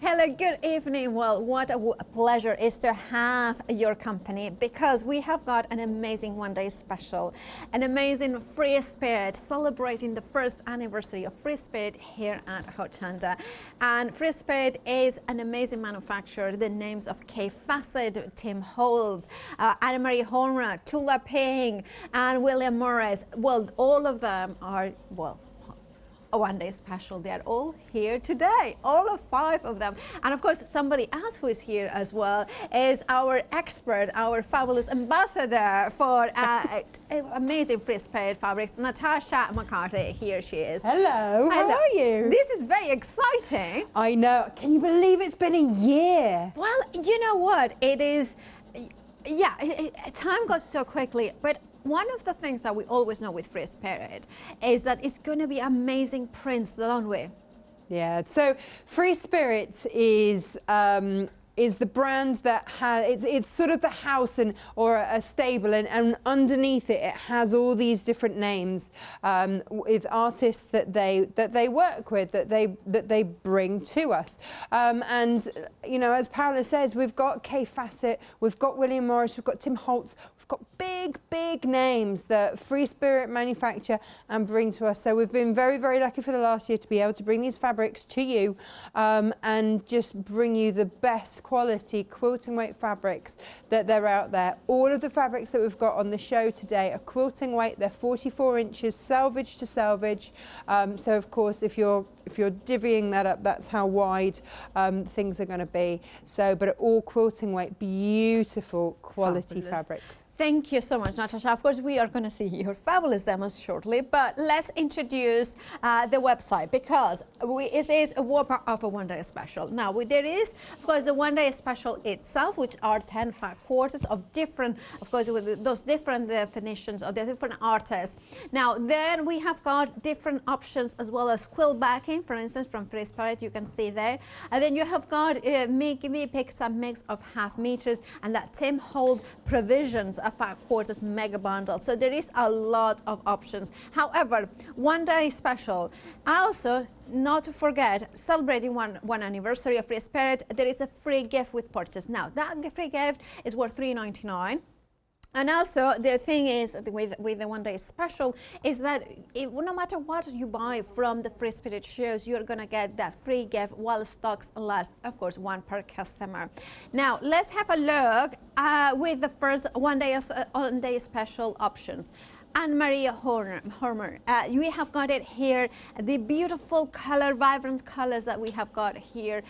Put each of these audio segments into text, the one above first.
Hello, good evening. Well, what a pleasure is to have your company, because we have got an amazing one-day special, an amazing FreeSpirit celebrating the first anniversary of FreeSpirit here at Hochanda. And FreeSpirit is an amazing manufacturer. The names of Kaffe Fassett, Tim Holtz, Anna-Marie Horner, Tula and William Morris. Well, all of them are, well, a one-day special. They are all here today, all of 5 of them. And of course, somebody else who is here as well is our expert, our fabulous ambassador for amazing FreeSpirit fabrics, Natasha McCarthy. Here she is. Hello, how are you? This is very exciting. I know. Can you believe it's been a year? Well, you know what? It is, yeah, time goes so quickly, but one of the things that we always know with FreeSpirit is that it's going to be amazing prints, don't we? Yeah, so FreeSpirit is the brand that has, it's sort of the house or a stable, and underneath it, it has all these different names with artists that they work with, that they bring to us. And you know, as Paula says, we've got Kaffe Fassett, we've got William Morris, we've got Tim Holtz, we've got big names that FreeSpirit manufacture and bring to us. So we've been very, very lucky for the last year to be able to bring these fabrics to you and just bring you the best quality quilting weight fabrics that they're out there. All of the fabrics that we've got on the show today are quilting weight. They're 44 inches, selvage to selvage. So of course, if you're divvying that up, that's how wide things are going to be. So, but all quilting weight, beautiful quality fabrics. Thank you so much, Natasha. Of course, we are going to see your fabulous demos shortly, but let's introduce the website, because it is a whopper of a one-day special. Now, there is, of course, the one-day special itself, which are 10 fat quarters of different, of course, with those different definitions of the different artists. Now, then we have got different options as well as quilt backing, for instance, from FreeSpirit, you can see there. And then you have got me picks a mix of half meters, and that Tim Holtz provisions a 5 quarters mega bundle. So there is a lot of options. However, one day special. Also, not to forget, celebrating one anniversary of FreeSpirit, there is a free gift with purchase. Now, that free gift is worth $3.99. And also, the thing is with the one-day special is that no matter what you buy from the FreeSpirit shows, you're going to get that free gift while stocks last. Of course, 1 per customer. Now, let's have a look with the first one-day special options. Anna-Marie Horner, we have got it here, the beautiful color, vibrant colors that we have got here.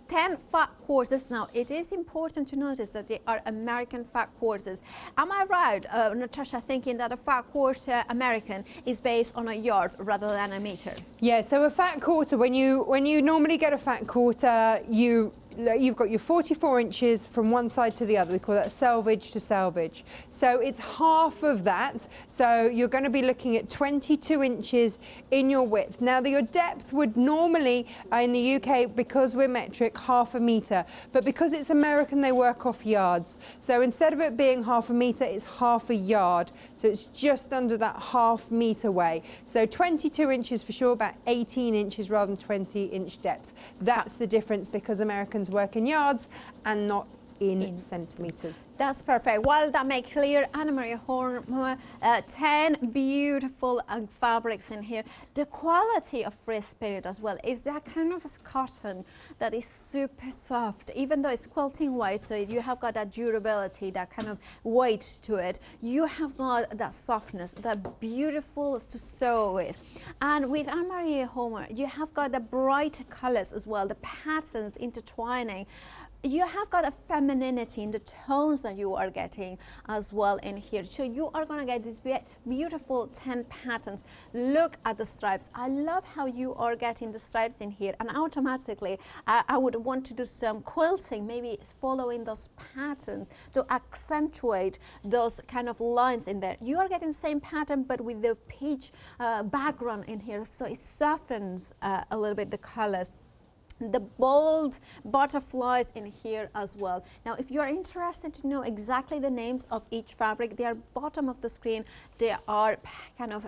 10 fat quarters. Now, it is important to notice that they are American fat quarters. Am I right, Natasha, thinking that a fat quarter American is based on a yard rather than a meter? Yeah, so a fat quarter, when you normally get a fat quarter, you've got your 44 inches from one side to the other. We call that selvage to selvage. So it's half of that. So you're going to be looking at 22 inches in your width. Now, your depth would normally, in the UK, because we're metric, half a meter. But because it's American, they work off yards. So instead of it being half a meter, it's half a yard. So it's just under that half meter way. So 22 inches for sure, about 18 inches rather than 20-inch depth. That's the difference, because Americans work in yards and not in centimeters. That's perfect. Well, that make clear, Anna-Marie Horner, 10 beautiful fabrics in here. The quality of FreeSpirit as well is that kind of cotton that is super soft, even though it's quilting weight, so you have got that durability, that kind of weight to it. You have got that softness, that beautiful to sew with. And with Anna-Marie Horner, you have got the bright colors as well, the patterns intertwining. You have got a femininity in the tones that you are getting as well in here. So you are going to get these beautiful 10 patterns. Look at the stripes. I love how you are getting the stripes in here. And automatically, I would want to do some quilting, maybe following those patterns to accentuate those kind of lines in there. You are getting the same pattern, but with the peach background in here. So it softens a little bit the colors. The bold butterflies in here as well. Now, if you are interested to know exactly the names of each fabric, they are bottom of the screen. They are kind of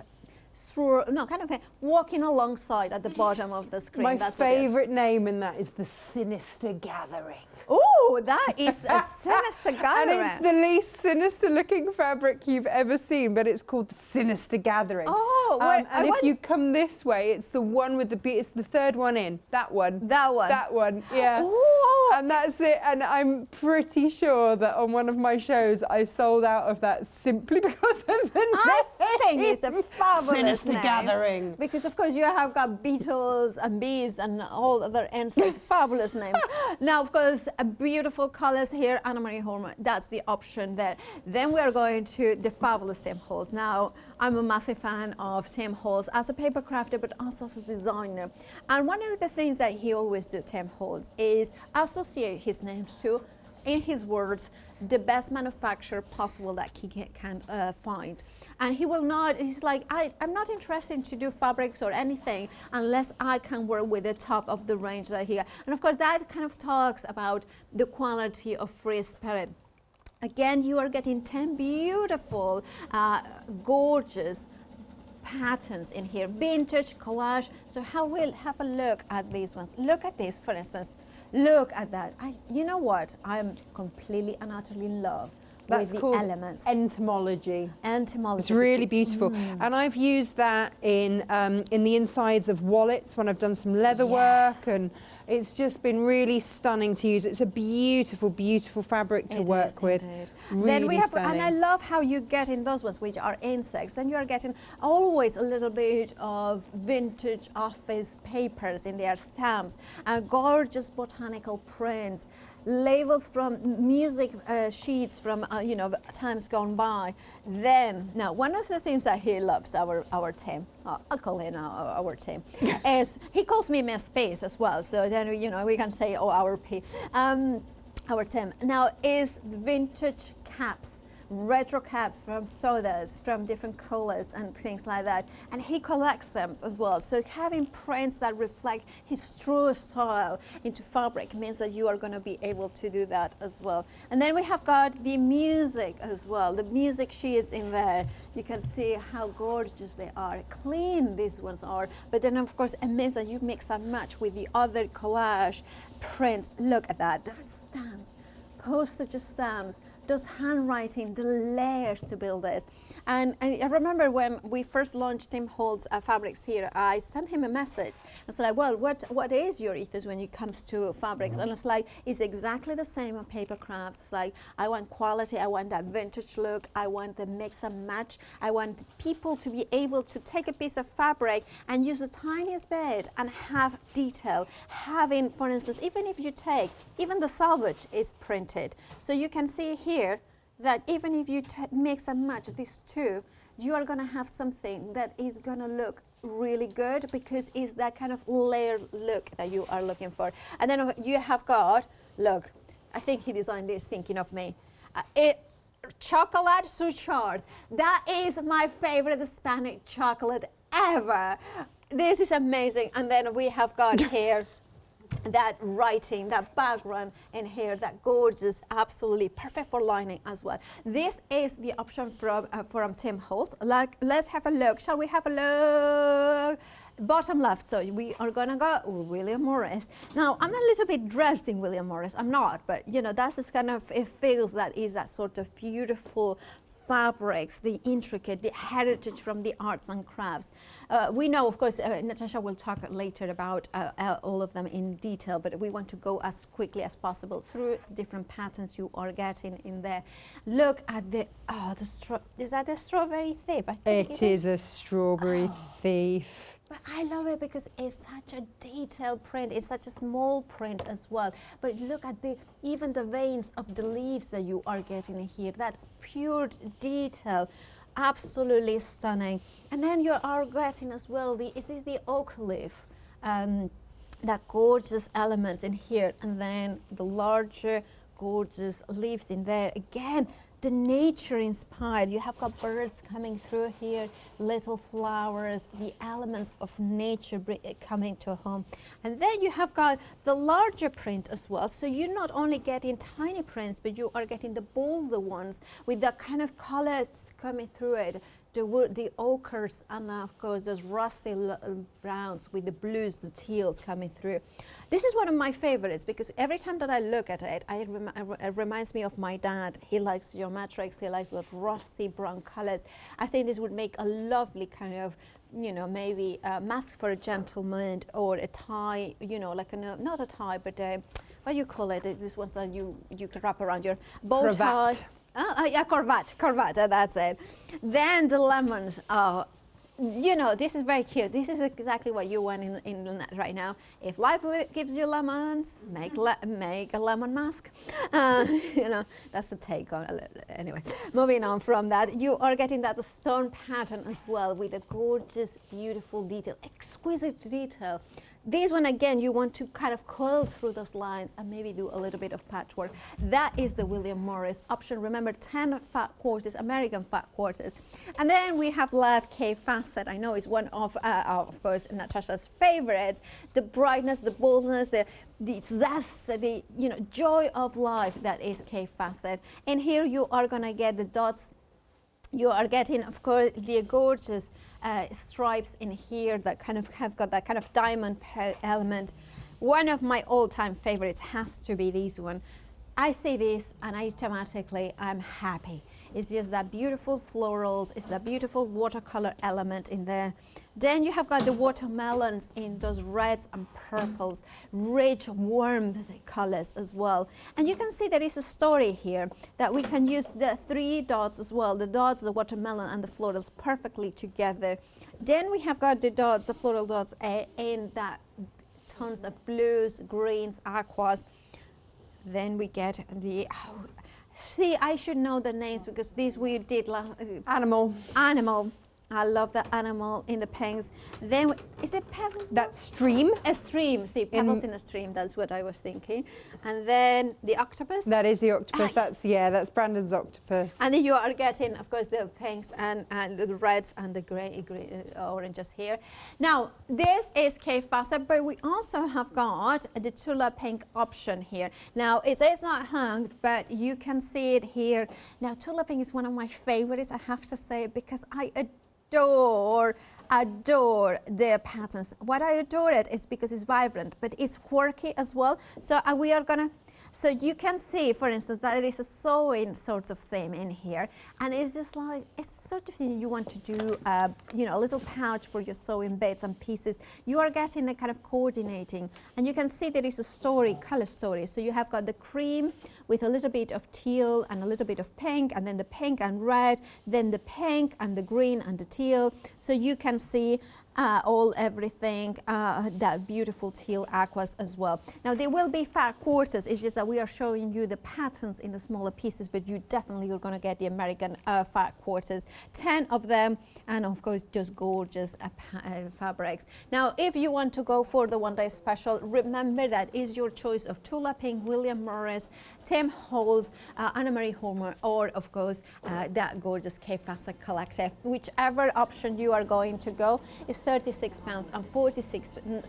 through, no, kind of walking alongside at the bottom of the screen. My That's what it is. favourite name in that is the Sinister Gathering. Oh, that is a sinister gathering. And it's the least sinister looking fabric you've ever seen, but it's called the Sinister Gathering. Oh, wait, and if you come this way, it's the one with the, it's the third one in. That one. That one. That one, yeah. Oh. And that's it. And I'm pretty sure that on one of my shows, I sold out of that simply because of the I think it's a fabulous Sinister name. Gathering. Because of course you have got beetles and bees and all other insects. Fabulous names. Now of course beautiful colors here, Anna Marie Horman. That's the option there. Then we are going to the fabulous Tim Holtz. Now I'm a massive fan of Tim Holtz as a paper crafter, but also as a designer. And one of the things that he always do, Tim Holtz, is associate his names to, in his words, the best manufacturer possible that he can find. And he will not, he's like, I'm not interested to do fabrics or anything unless I can work with the top of the range that he got. And of course that kind of talks about the quality of FreeSpirit. Again, you are getting 10 beautiful, gorgeous patterns in here, vintage, collage. So we'll have a look at these ones. Look at this, for instance. Look at that. You know what? I'm completely and utterly in love with the elements. Entomology. Entomology. It's really beautiful. And I've used that in the insides of wallets when I've done some leather work, and it's just been really stunning to use. It's a beautiful, beautiful fabric to work with. Really then we have, stunning. and I love how you get in those ones, which are insects. Then you are getting always a little bit of vintage office papers in their stamps, and gorgeous botanical prints, labels from music sheets from you know, times gone by. Then now one of the things that he loves, our Tim, I'll call him our Tim, is he calls me Miss Space as well. So then you know we can say our P, our Tim. Now is vintage caps. Retro caps from sodas, from different colors and things like that. And he collects them as well. So having prints that reflect his true style into fabric means that you are going to be able to do that as well. And then we have got the music as well, the music sheets in there. You can see how gorgeous they are, clean these ones are. But then of course it means that you mix and match with the other collage prints. Look at that, that's stamps, postage stamps, those handwriting, the layers to build this. And I remember when we first launched Tim Holtz fabrics here, I sent him a message. I was like, well, what is your ethos when it comes to fabrics? And it's like, it's exactly the same on paper crafts. It's like, I want quality, I want that vintage look, I want the mix and match. I want people to be able to take a piece of fabric and use the tiniest bit and have detail. Having, for instance, even if you take, even the selvage is printed. So you can see here that even if you mix and match these two, you are going to have something that is going to look really good because it's that kind of layered look that you are looking for. And then you have got, look, I think he designed this thinking of me. Chocolate Suchard. That is my favorite Spanish chocolate ever. This is amazing. And then we have got here that writing, that background in here, that gorgeous, absolutely perfect for lining as well. This is the option from Tim Holtz. Like, let's have a look. Shall we have a look? Bottom left, so we are gonna go William Morris. Now, I'm a little bit dressed in William Morris. I'm not, but you know, that's just kind of, it feels that is that sort of beautiful fabrics, the intricate, the heritage from the arts and crafts. We know, of course, Natasha will talk later about all of them in detail, but we want to go as quickly as possible through the different patterns you are getting in there. Look at the, is that a strawberry thief? I think it is a strawberry thief. But I love it because it's such a detailed print. It's such a small print as well. But look at even the veins of the leaves that you are getting here. That pure detail, absolutely stunning. And then you are getting as well this is the oak leaf, that gorgeous elements in here, and then the larger gorgeous leaves in there again. The nature inspired. You have got birds coming through here, little flowers, the elements of nature coming to home. And then you have got the larger print as well. So you're not only getting tiny prints, but you are getting the bolder ones with that kind of color coming through it. the wood, the ochres, and of course those rusty browns with the blues, the teals coming through. This is one of my favorites because every time that I look at it, it reminds me of my dad. He likes geometrics, he likes those rusty brown colors. I think this would make a lovely kind of, you know, maybe a mask for a gentleman, or a tie, you know, like not a tie, but a, what do you call it? This one's that you can wrap around your bow tie. Yeah, cravat, that's it. Then the lemons. Oh, you know, this is very cute. This is exactly what you want in right now. If life gives you lemons, make a lemon mask. You know, that's the take on it. Anyway, moving on from that, you are getting that stone pattern as well with a gorgeous, beautiful detail, exquisite detail. This one, again, you want to kind of curl through those lines and maybe do a little bit of patchwork. That is the William Morris option. Remember, 10 fat quarters, American fat quarters. And then we have left Kaffe Fassett. I know is one of course, Natasha's favorites. The brightness, the boldness, the zest, the, you know, joy of life that is Kaffe Fassett. And here you are going to get the dots. You are getting, of course, the gorgeous stripes in here that kind of have got that kind of diamond element. One of my all-time favorites has to be this one. I see this and automatically I'm happy. It's just that beautiful florals, it's that beautiful watercolor element in there. Then you have got the watermelons in those reds and purples, rich, warm colors as well. And you can see there is a story here that we can use the 3 dots as well, the dots, the watermelon and the florals perfectly together. Then we have got the dots, the floral dots in that tons of blues, greens, aquas. Then we get the, see, I should know the names because these we did Animal. I love the animal in the pinks. Then, is it pebble? That's stream. A stream, see, pebbles in a stream, that's what I was thinking. And then the octopus. That is the octopus, that's, yeah, that's Brandon's octopus. And then you are getting, of course, the pinks and the reds and the grey, oranges here. Now, this is Kaffe Fassett, but we also have got the Tula pink option here. Now, it is not hung, but you can see it here. Now, Tula pink is one of my favorites, I have to say, because I adore the patterns. What I adore it is because it's vibrant, but it's quirky as well. So we are gonna, so you can see, for instance, that there is a sewing sort of theme in here, and it's just like, it's sort of thing you want to do, you know, a little pouch for your sewing bits and pieces. You are getting the kind of coordinating, and you can see there is a story, color story. So you have got the cream with a little bit of teal and a little bit of pink, and then the pink and red, then the pink and the green and the teal. So you can see everything, that beautiful teal aquas as well. Now there will be fat quarters, it's just that we are showing you the patterns in the smaller pieces, but you definitely are going to get the American fat quarters, 10 of them, and of course just gorgeous fabrics. Now if you want to go for the one-day special, remember that is your choice of Tula pink, William Morris, Tim Holtz, Anna Marie Homer, or of course that gorgeous Kaffe Fassett collective. Whichever option you are going to go is £36 and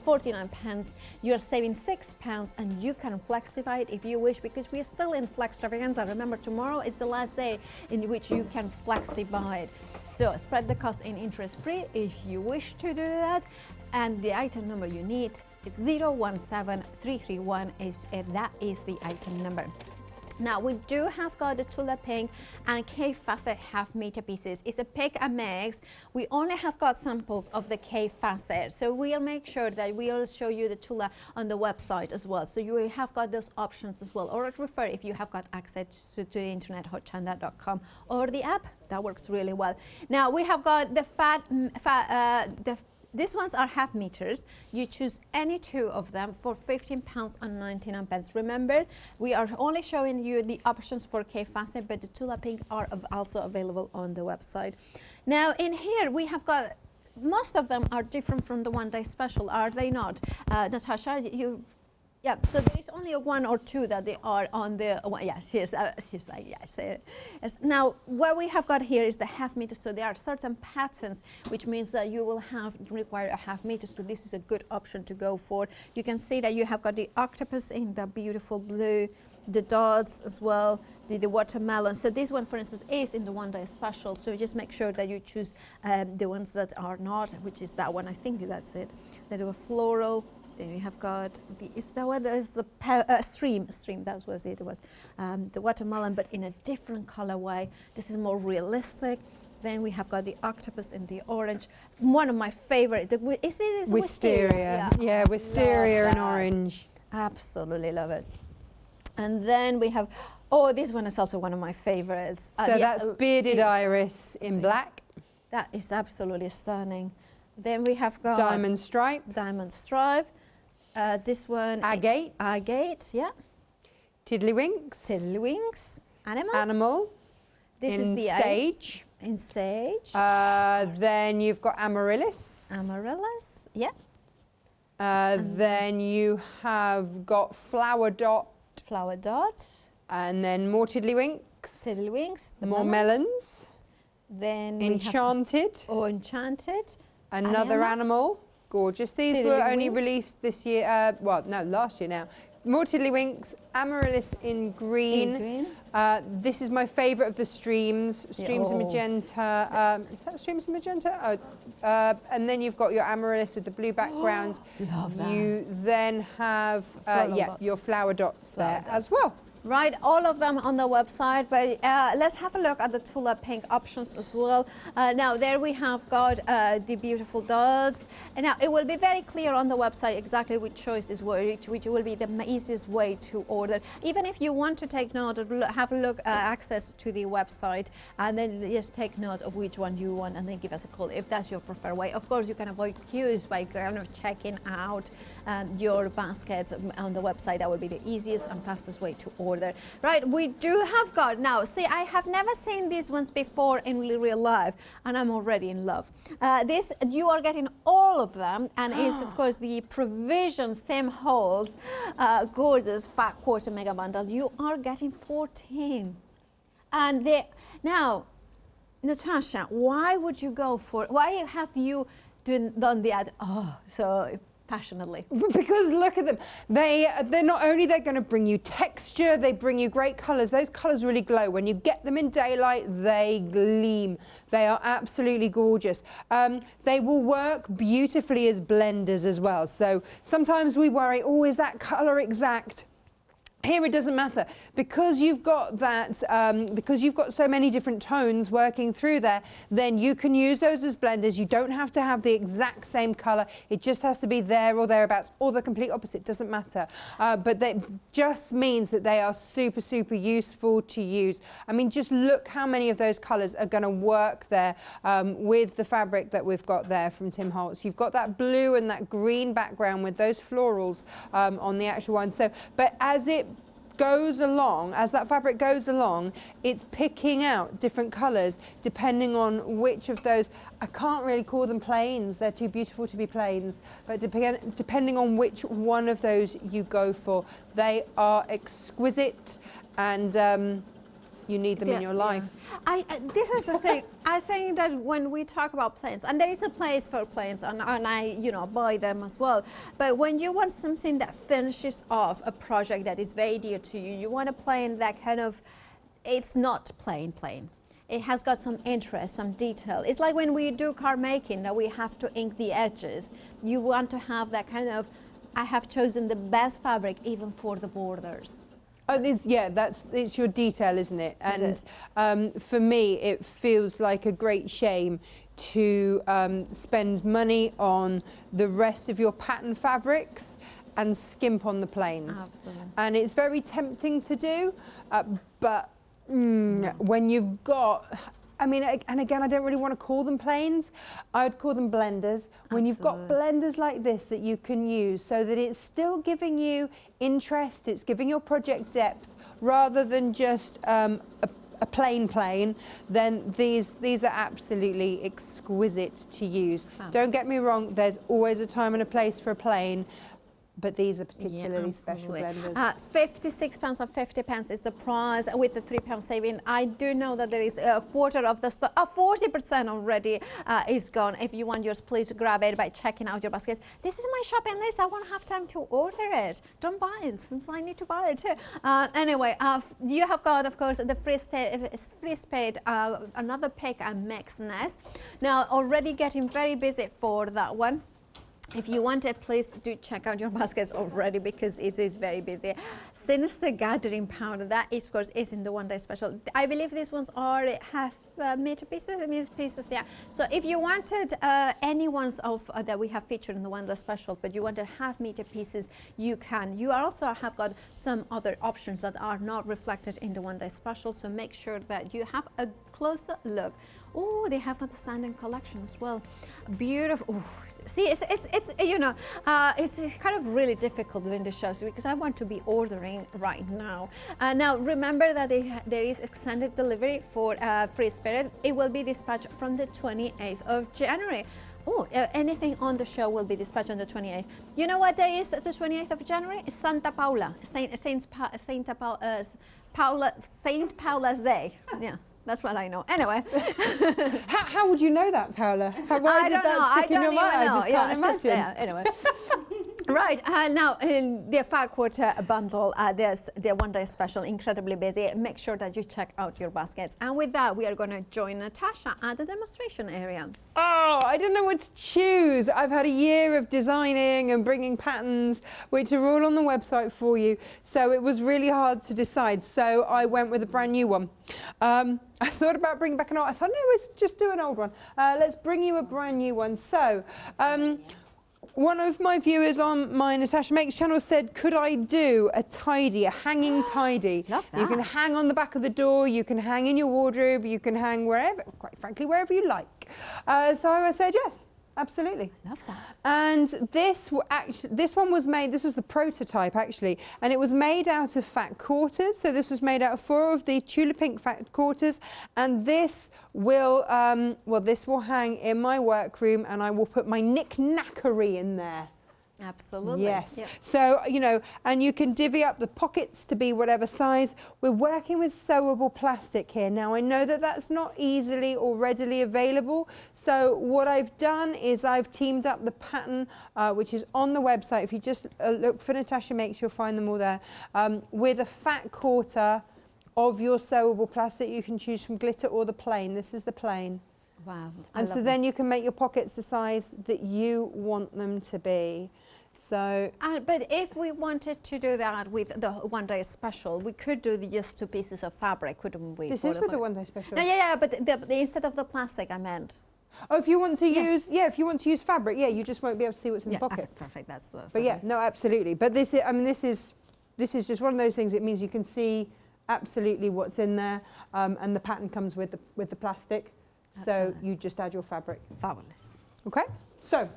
49 pence. You're saving £6 and you can flexify it if you wish, because we are still in Flextravaganza. Remember, tomorrow is the last day in which you can flexify it. So spread the cost in interest free if you wish to do that. And the item number you need is 017331, that is the item number. Now we do have got the Tula pink and Kaffe Fassett half meter pieces. It's a pick and mix. We only have got samples of the Kaffe Fassett, so we'll make sure that we'll show you the Tula on the website as well. So you have got those options as well, or refer if you have got access to the internet, hochanda.com, or the app. That works really well. Now we have got the these ones are half meters. You choose any 2 of them for £15 and 99 pence. Remember, we are only showing you the options for Kaffe Fassett, but the Tula pink are also available on the website. Now in here we have got, most of them are different from the one-day special, are they not? Natasha, you... Yeah, so there is only 1 or 2 that they are on the, yeah, she's like, yes. Now, what we have got here is the half meter, so there are certain patterns, which means that you will require a half meter, so this is a good option to go for. You can see that you have got the octopus in the beautiful blue, the dots as well, the watermelon. So this one, for instance, is in the one-day special. So just make sure that you choose the ones that are not, which is that one. I think that's it. That were floral. Then we have got is that one? There's the stream. That was it. It was the watermelon, but in a different colorway. This is more realistic. Then we have got the octopus in the orange. One of my favorite. Is this wisteria? Yeah, wisteria and orange. Absolutely love it. And then we have, oh, this one is also one of my favorites. So that's bearded iris in black. That is absolutely stunning. Then we have got diamond stripe. Diamond stripe. This one. Agate. Agate, yeah. Tiddlywinks. Tiddlywinks. Animal. Animal. This in is the sage. In sage. Then you've got amaryllis. Amaryllis, yeah. Then you have got flower dot. Flower dot. And then more tiddlywinks. Tiddlywinks. More melons. Then enchanted. Enchanted. Another animal. Gorgeous. These were only released this year. Well, no, last year now. More tiddlywinks, amaryllis in green. This is my favourite of the streams. Streams in magenta. Is that streams in magenta? Oh, and then you've got your amaryllis with the blue background. Love that. You then have your flower dots there as well. Right, all of them on the website, but let's have a look at the Tula pink options as well. Now there we have got the beautiful dolls. And now it will be very clear on the website exactly which choice is which will be the easiest way to order. Even if you want to take note, have a look, access to the website, and then just take note of which one you want and then give us a call if that's your preferred way. Of course, you can avoid queues by kind of checking out your baskets on the website. That would be the easiest and fastest way to order. Right, we do have got now. See, I have never seen these ones before in real life, and I'm already in love. This you are getting all of them, and is of course the Provisions Tim Holtz gorgeous fat quarter mega bundle. You are getting 14, and now, Natasha, why would you go for? Why have you done the ad? Oh, so passionately. Because look at them. They're not only going to bring you texture, they bring you great colours. Those colours really glow. When you get them in daylight, they gleam. They are absolutely gorgeous. They will work beautifully as blenders as well. So sometimes we worry, oh, is that colour exact? Here it doesn't matter, because you've got that, because you've got so many different tones working through there, then you can use those as blenders. You don't have to have the exact same colour. It just has to be there or thereabouts, or the complete opposite, doesn't matter. But that just means that they are super, super useful to use. I mean, just look how many of those colours are going to work there with the fabric that we've got there from Tim Holtz. You've got that blue and that green background with those florals on the actual one. So, but as it goes along, as that fabric goes along, it's picking out different colours depending on which of those. I can't really call them plains, they're too beautiful to be plains, but depending on which one of those you go for, they are exquisite, and you need them in your life. This is the thing. I think that when we talk about plains, and there is a place for plains, and I, buy them as well. But when you want something that finishes off a project that is very dear to you, you want a plain that kind of, it's not plain. It has got some interest, some detail. It's like when we do car making, that we have to ink the edges. You want to have that kind of, I have chosen the best fabric even for the borders. Oh, it's your detail, isn't it? And for me, it feels like a great shame to spend money on the rest of your pattern fabrics and skimp on the plains. Absolutely. And it's very tempting to do, but when you've got, I mean, and again, I don't really want to call them plains. I would call them blenders. When you've got blenders like this that you can use so that it's still giving you interest, it's giving your project depth, rather than just a plain, then these are absolutely exquisite to use. Don't get me wrong, there's always a time and a place for a plain, but these are particularly Yeah, special absolutely. blenders. £56 and 50 is the price with the £3 saving. I do know that there is a quarter of the stock, 40% already is gone. If you want yours, please grab it by checking out your baskets. This is my shopping list. I won't have time to order it. Don't buy it, since I need to buy it too. Anyway, you have got, of course, the FreeSpirit, another pick and mix nest. Now, already getting very busy for that one. If you want it, please do check out your baskets already because it is very busy. Since the gathering powder, that is, of course, is in the one day special. I believe these ones are half meter pieces, yeah. So if you wanted any ones of that we have featured in the one day special, but you wanted half meter pieces, you can. You also have got some other options that are not reflected in the one day special. So make sure that you have a closer look. Oh, they have got the standing collection as well. Beautiful. Ooh. See, it's you know, it's kind of really difficult doing the shows because I want to be ordering right now. Now, remember that there is extended delivery for FreeSpirit. It will be dispatched from the 28th of January. Oh, anything on the show will be dispatched on the 28th. You know what day is the 28th of January? It's Santa Paula, Saint Paula's Day. Yeah. That's what I know. Anyway. How would you know that, Paula? Why did that stick in your mind? I just can't imagine. Anyway. Right, now in the fat quarter bundle, there's the one day special, incredibly busy. Make sure that you check out your baskets. And with that, we are going to join Natasha at the demonstration area. Oh, I didn't know what to choose. I've had a year of designing and bringing patterns, which are all on the website for you. So it was really hard to decide. So I went with a brand new one. I thought about bringing back an old. I thought, no, let's just do an old one. Let's bring you a brand new one. So, one of my viewers on my Natasha Makes channel said, could I do a tidy, a hanging tidy? Love that. You can hang on the back of the door, you can hang in your wardrobe, you can hang wherever, quite frankly, wherever you like. So I said yes. Absolutely. Love that. And this one was made, this was the prototype actually, and it was made out of fat quarters. So this was made out of 4 of the Tula pink fat quarters, and this will, this will hang in my workroom, and I will put my knick-knackery in there. Absolutely. Yes. Yep. So, you know, and you can divvy up the pockets to be whatever size. We're working with sewable plastic here. Now, I know that that's not easily or readily available. So what I've done is I've teamed up the pattern, which is on the website. If you just look for Natasha Makes, you'll find them all there, with a fat quarter of your sewable plastic. You can choose from glitter or the plain. This is the plain. Wow. And so then you can make your pockets the size that you want them to be. So, but if we wanted to do that with the one day special, we could do just 2 pieces of fabric, couldn't we? this is with the one day special. No, yeah, but instead of the plastic, I meant. Oh, if you want to use, if you want to use fabric, you just won't be able to see what's in the pocket. Perfect. That's the. But yeah, no, absolutely. But this is, I mean, this is just one of those things. It means you can see absolutely what's in there, and the pattern comes with the plastic. So you just add your fabric. Fabulous. Okay. So.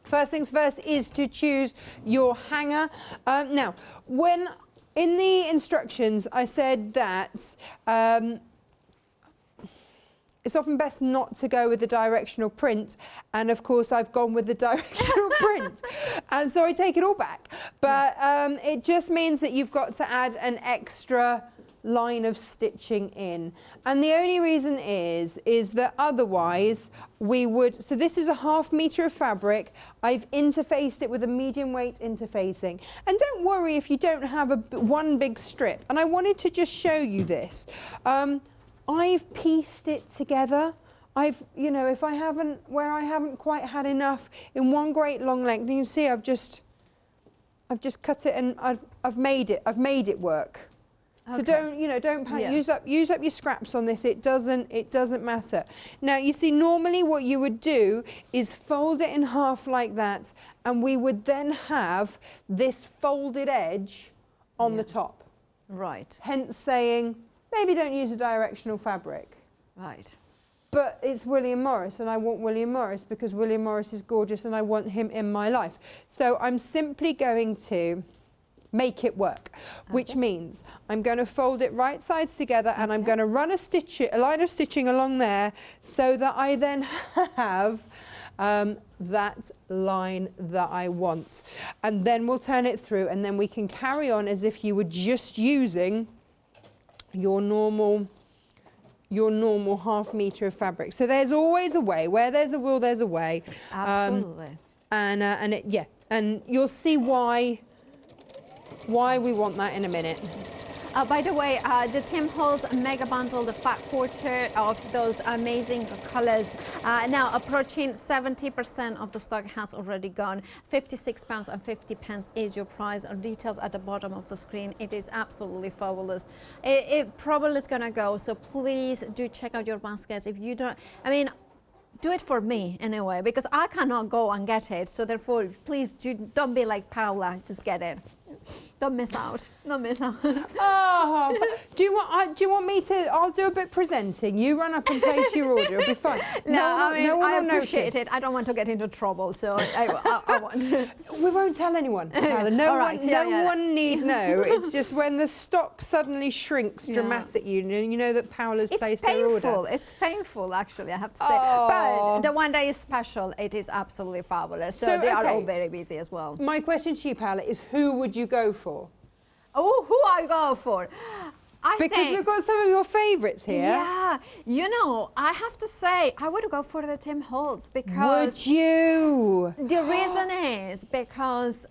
First things first is to choose your hanger. Now, when in the instructions I said that it's often best not to go with the directional print, and of course I've gone with the directional print, and so I take it all back. But it just means that you've got to add an extra line of stitching in, and the only reason is that otherwise we would, so this is a ½ meter of fabric. I've interfaced it with a medium weight interfacing, and don't worry if you don't have one big strip, and I wanted to just show you this. I've pieced it together. You know, if I haven't, where I haven't quite had enough in one great long length, you can see I've just cut it, and I've made it work. So Okay. don't panic. Use up your scraps on this. It doesn't matter. Now you see, normally what you would do is fold it in half like that, and we would then have this folded edge on the top. Right. Hence saying maybe don't use a directional fabric. Right. But it's William Morris, and I want William Morris because William Morris is gorgeous, and I want him in my life. So I'm simply going to make it work, which means I'm going to fold it right sides together, and I'm going to run a line of stitching along there, so that I then have that line that I want. And then we'll turn it through, and then we can carry on as if you were just using your normal half metre of fabric. So there's always a way. Where there's a will, there's a way. Absolutely. And you'll see why we want that in a minute. By the way, the Tim Holtz Mega Bundle, the fat quarter of those amazing colors, now approaching 70% of the stock has already gone. £56.50 is your price. Details at the bottom of the screen. It is absolutely fabulous. It probably is going to go, so please do check out your baskets. If you don't, I mean, do it for me anyway, because I cannot go and get it. So therefore, please don't be like Paula, just get it. Don't miss out. Don't miss out. Oh, do you want me to? I'll do a bit presenting. You run up and place your order. It'll be fine. I appreciate it. I don't want to get into trouble, so I want. We won't tell anyone, Paula. No one need know. It's just when the stock suddenly shrinks dramatically, you know that Paula's placed their order. It's painful, actually, I have to say. But the one that is special, it is absolutely fabulous. So they are all very busy as well. My question to you, Paula, is who would you go for? Oh, who I go for? Because we've got some of your favourites here. Yeah, you know, I have to say, I would go for the Tim Holtz because... Would you? The reason is because,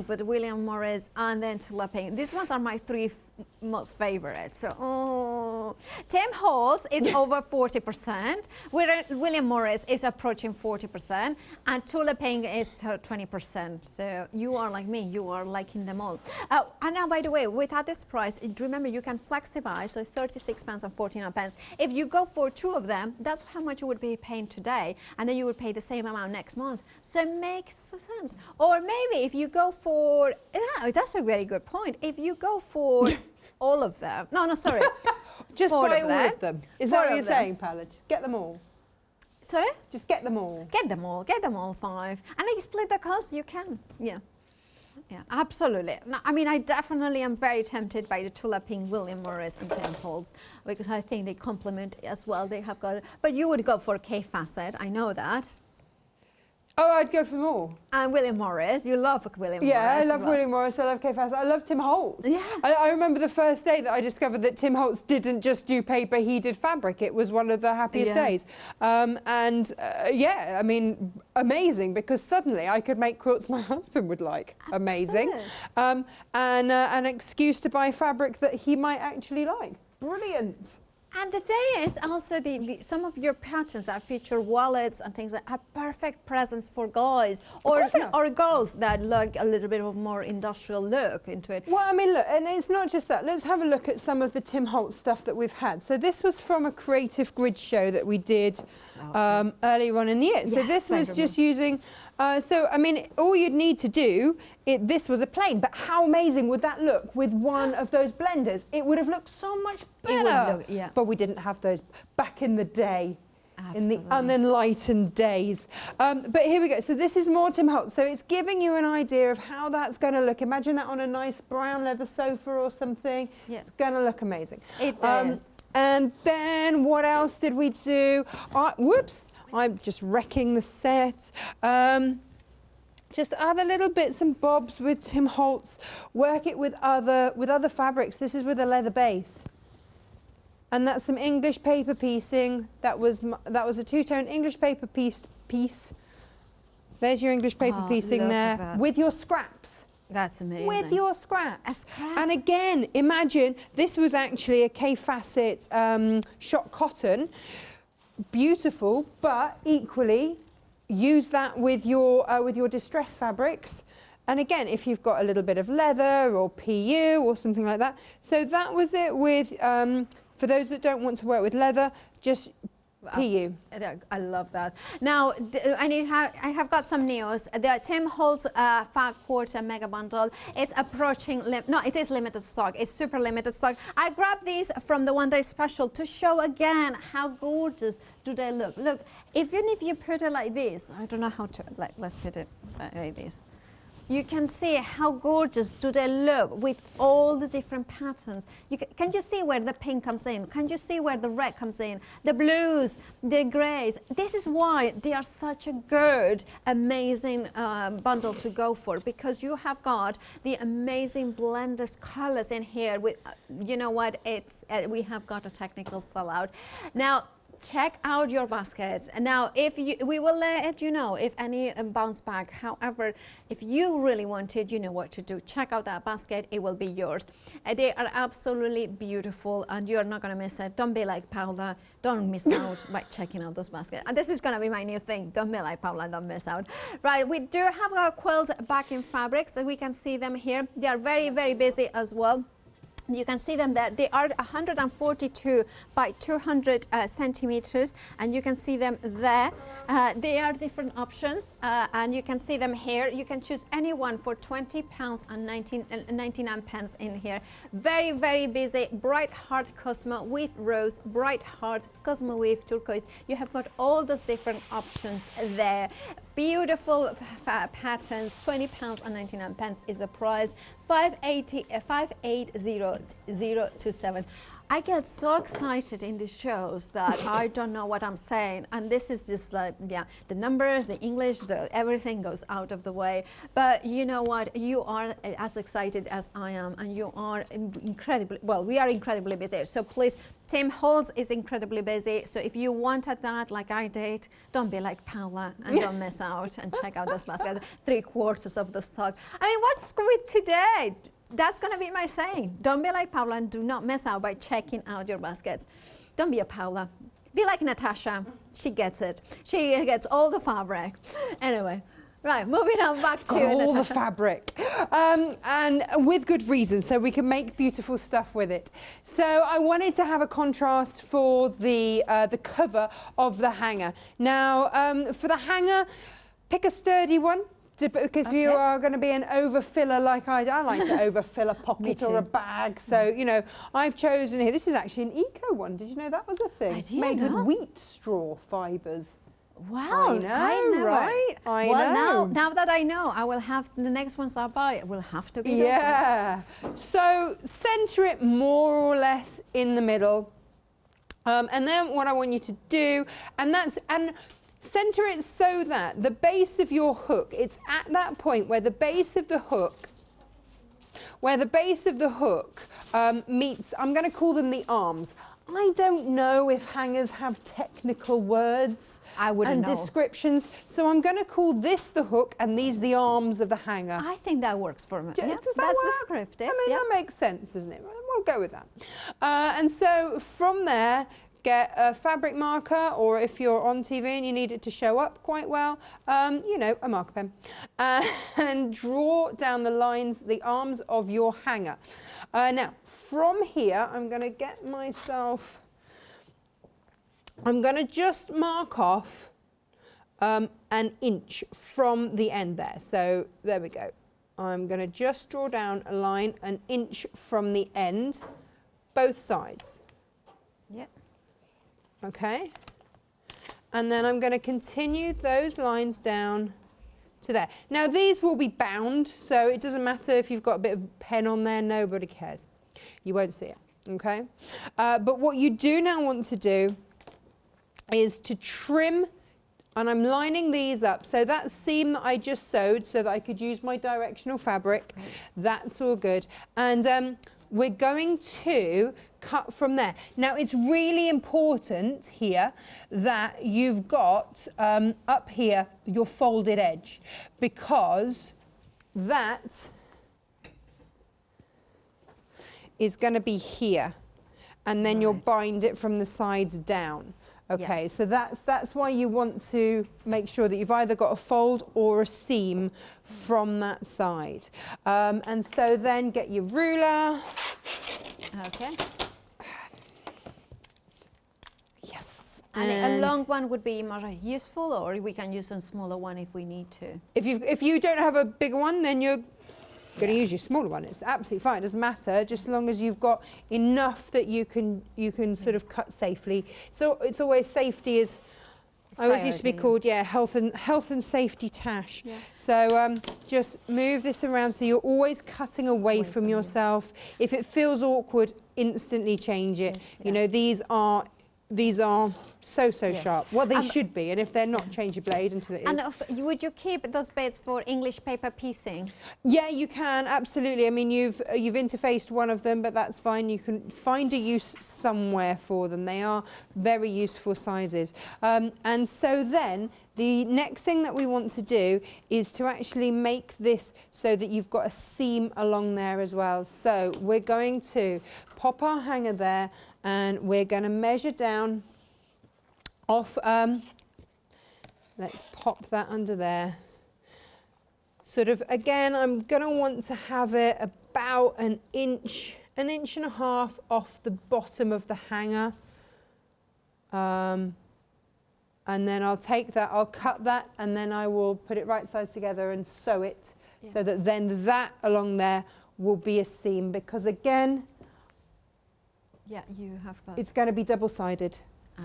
but William Morris and then Tula. These ones are my three most favorites. So, Tim Holtz is over 40%. William Morris is approaching 40%, and Tula is 20%. So you are like me, you are liking them all. And now, by the way, without this price, remember you can flexify, so £36.49. If you go for two of them, that's how much you would be paying today, and then you would pay the same amount next month. So it makes sense. Or maybe if you go for, that's a very good point. If you go for all of them. No, sorry. Just buy all of them. Is that what you're saying, Paula? Just get them all. Sorry? Just get them all. Get them all. Get them all 5. And if you split the cost, you can. Yeah. Yeah, absolutely. No, I mean, I definitely am very tempted by the Tula Pink, William Morris and Tim Holtz, because I think they complement as well. They have got, but you would go for Kaffe Fassett, I know that. Oh, I'd go for them all. And William Morris, you love William Morris. Yeah, I love William Morris, I love Kaffe Fassett, I love Tim Holtz. Yeah. I remember the first day that I discovered that Tim Holtz didn't just do paper, he did fabric. It was one of the happiest days. Yeah, I mean, amazing, because suddenly I could make quilts my husband would like. Amazing. And an excuse to buy fabric that he might actually like. Brilliant. And the thing is also some of your patterns that feature wallets and things that are perfect presents for guys or girls that like a little bit of more industrial look into it. Well, I mean, look, and it's not just that. Let's have a look at some of the Tim Holtz stuff that we've had. So this was from a creative grid show that we did earlier on in the year. Yes, so this was just using... so, I mean, all you'd need to do, this was a plain, but how amazing would that look with one of those blenders? It would have looked so much better. But we didn't have those back in the day, in the unenlightened days. But here we go. So this is more Tim Holtz. So it's giving you an idea of how that's going to look. Imagine that on a nice brown leather sofa or something. Yeah. It's going to look amazing. It does. And then what else did we do? Whoops. I'm just wrecking the set. Just other little bits and bobs with Tim Holtz. Work it with other fabrics. This is with a leather base. And that's some English paper piecing. That was a two-tone English paper piece. There's your English paper piecing there with your scraps. That's amazing. With your scraps. And again, imagine this was actually a Kaffe Fassett shot cotton. Beautiful, but equally use that with your distressed fabrics. And again, if you've got a little bit of leather or PU or something like that. So that was it with, for those that don't want to work with leather, just PU. I love that. Now, I have got some news. The Tim Holtz Fat Quarter Mega Bundle. It's approaching, it is limited stock. It's super limited stock. I grabbed these from the One Day Special to show again how gorgeous do they look. Look, even if you put it like this, I don't know how to, let's put it like this. you can see how gorgeous do they look with all the different patterns. Can you see where the pink comes in? Can you see where the red comes in? The blues, the grays. This is why they are such a good, amazing bundle to go for, because you have got the amazing blended colors in here. With you know what, it's we have got a technical sellout now. Check out your baskets. And now, we will let you know if any bounce back. However, if you really wanted, you know what to do. Check out that basket. It will be yours. They are absolutely beautiful, and you are not going to miss it. Don't be like Paula. Don't miss out by checking out those baskets. And this is going to be my new thing. Don't be like Paula. Don't miss out. Right. We do have our quilt backing fabrics, and we can see them here. They are very, very busy as well. You can see them there. They are 142 by 200 centimeters, and you can see them there. They are different options, and you can see them here. You can choose any one for £20 and 99 pence in here. Very, very busy. Bright heart Cosmo with rose, bright heart Cosmo with turquoise. You have got all those different options there. Beautiful patterns. £20 and 99 pence is the price. 580027. I get so excited in these shows that I don't know what I'm saying, and this is just like, yeah, the numbers, the English, everything goes out of the way. But you know what, you are as excited as I am, and you are incredibly, well, we are incredibly busy. So please, Tim Holtz is incredibly busy. So if you wanted that like I did, don't be like Paula and don't miss out and check out those baskets. 3/4 of the stock. I mean, what's with today? That's going to be my saying. Don't be like Paula and do not miss out by checking out your baskets. Don't be a Paula. Be like Natasha. She gets it. She gets all the fabric. Anyway, right, moving on back to all Natasha. the fabric. And with good reason, so we can make beautiful stuff with it. So I wanted to have a contrast for the cover of the hanger. Now, for the hanger, pick a sturdy one. Because okay. You are going to be an overfiller like I like to overfill a pocket or a bag. So, you know, I've chosen here. This is actually an eco one. Did you know that was a thing? It's made with wheat straw fibres. Wow, I know, right? I know. Now that I know, I will have the next ones I buy. It will have to be. Yeah. So centre it more or less in the middle, and then what I want you to do, centre it so that the base of your hook, it's at that point where the base of the hook, meets, I'm going to call them the arms. I don't know if hangers have technical words and descriptions, so I'm going to call this the hook and these the arms of the hanger. I think that works for me. Yeah, does that work? Descriptive. I mean, that makes sense, doesn't it? We'll go with that. And so from there, get a fabric marker, or if you're on TV and you need it to show up quite well, you know, a marker pen, and draw down the lines, the arms of your hanger. Now, from here, I'm going to get myself, I'm going to just mark off an inch from the end there. So there we go. I'm going to just draw down a line an inch from the end, both sides. Yep. Okay, and then I'm going to continue those lines down to there. Now these will be bound, so it doesn't matter if you've got a bit of pen on there, nobody cares. You won't see it, okay? But what you do now want to do is to trim, and I'm lining these up. So that seam that I just sewed so that I could use my directional fabric, that's all good. And we're going to cut from there. Now it's really important here that you've got up here your folded edge, because that is going to be here, and then you'll bind it from the sides down. Okay, so that's why you want to make sure that you've either got a fold or a seam from that side. And so then get your ruler. Okay. Yes. And a long one would be more useful, or we can use a smaller one if we need to. If you don't have a bigger one, then you're going to use your smaller one. It's absolutely fine. It doesn't matter, just as long as you've got enough that you can sort of cut safely. So it's always, safety is I always used to be called, yeah, health and safety tash. Yeah. So just move this around so you're always cutting away from yourself. If it feels awkward, instantly change it. Yeah. You know, these are so sharp. Well, they should be, and if they're not, change your blade until it is. And would you keep those bits for English paper piecing? Yeah, you can, absolutely. I mean, you've interfaced one of them, but that's fine. You can find a use somewhere for them. They are very useful sizes. And so then the next thing that we want to do is to actually make this so that you've got a seam along there as well. So we're going to pop our hanger there, and we're going to measure down off, let's pop that under there. Sort of, again, I'm going to want to have it about an inch and a half off the bottom of the hanger. And then I'll take that, I'll cut that, and then I will put it right sides together and sew it so that then that along there will be a seam, because again, you have got. it's going to be double-sided.